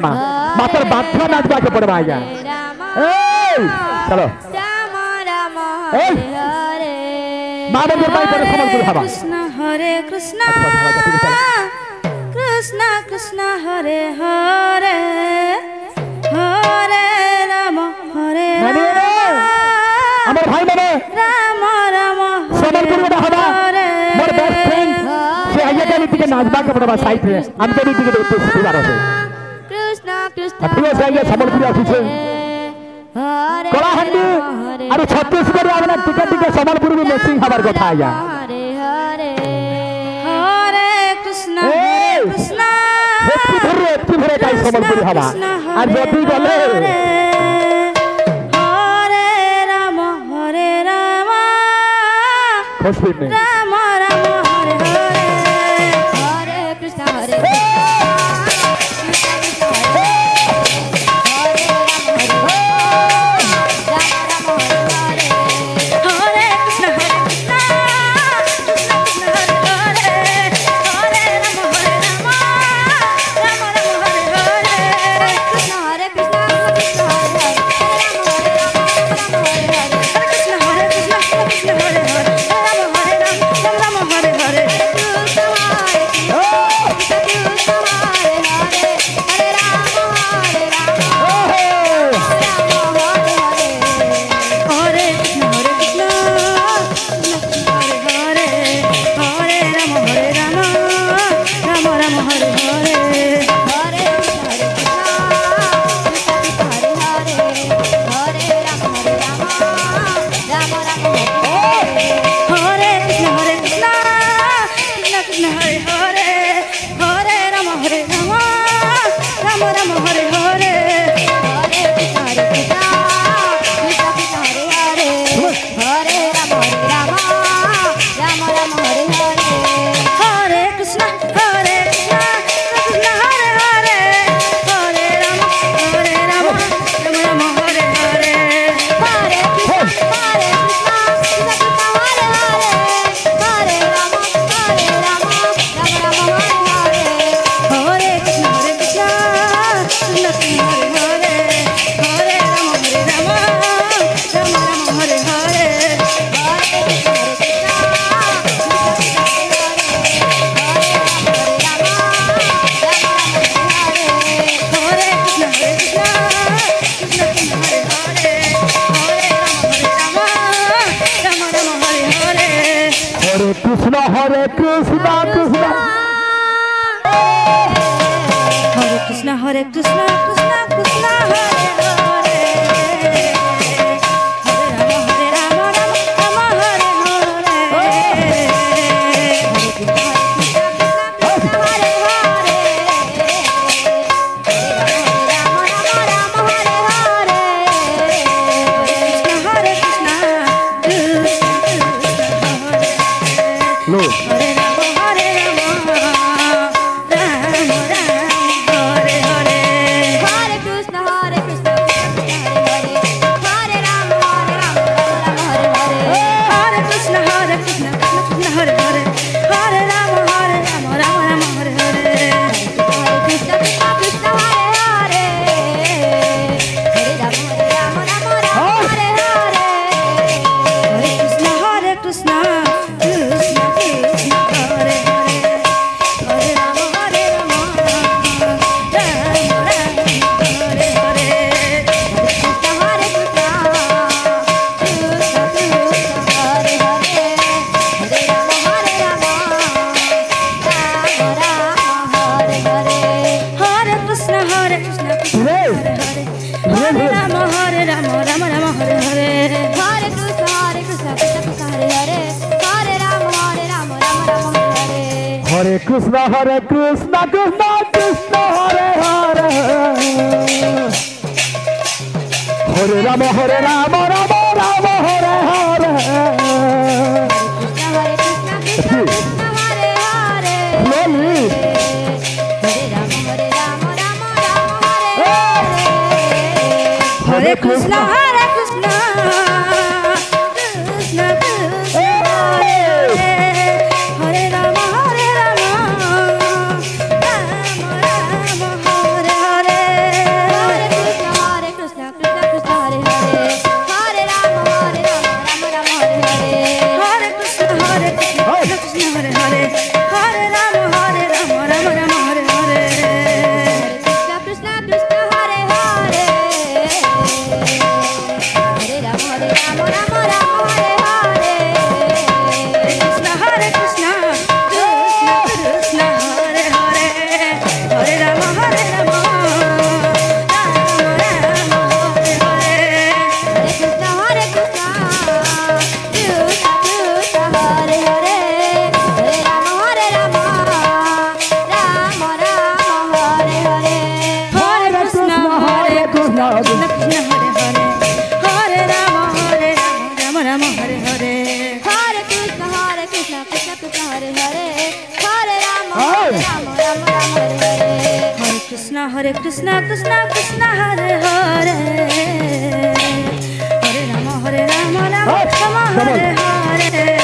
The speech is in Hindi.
मात्र बाध्य नाचवा के पड़वा आया। चलो माँ मंदिर भाई पर समझ कर हवा। कृष्ण हरे कृष्ण कृष्ण कृष्ण हरे हरे हरे राम हरे राम। हमारे भाई मैंने राम राम समझ कर हवा। मेरे बेस्ट फ्रेंड से आइए क्या नीति के नाचवा के पड़वा साइड है। हमको नीति के देखते हैं दीवारों से। कृष्ण कृष्ण प्रिय से आइए समझपुरी ऑफिस से। कलाहंडी अरे छत्तीसगढ़ आवेना टिकट टिकट समलपुर में मैचिंग हमार कथा आया। हरे हरे हरे कृष्ण कृष्ण हेप्पी भरे काई समलपुरी हवा आज जति गले हरे राम खुश में राम राम हरे हरे हरे कृष्ण हरे हरे कृष्ण हरे कृष्ण कृष्ण कृष्ण हरे हरे हरे राम राम राम हरे हरे हरे कृष्ण हरे कृष्ण कृष्ण कृष्ण हरे हरे हरे राम राम राम हरे हरे हरे कृष्ण हरे कृष्ण कृष्ण कृष्ण हरे Ram Ram Ram Hare Hare Krishna Krishna Krishna Hare Hare Hare Rama Rama Rama Hare Hare Hare Krishna Krishna Krishna Hare Hare Hare Rama Rama Rama Hare Hare Hare Krishna Krishna Krishna Hare Hare Hare Rama Rama Rama Hare Hare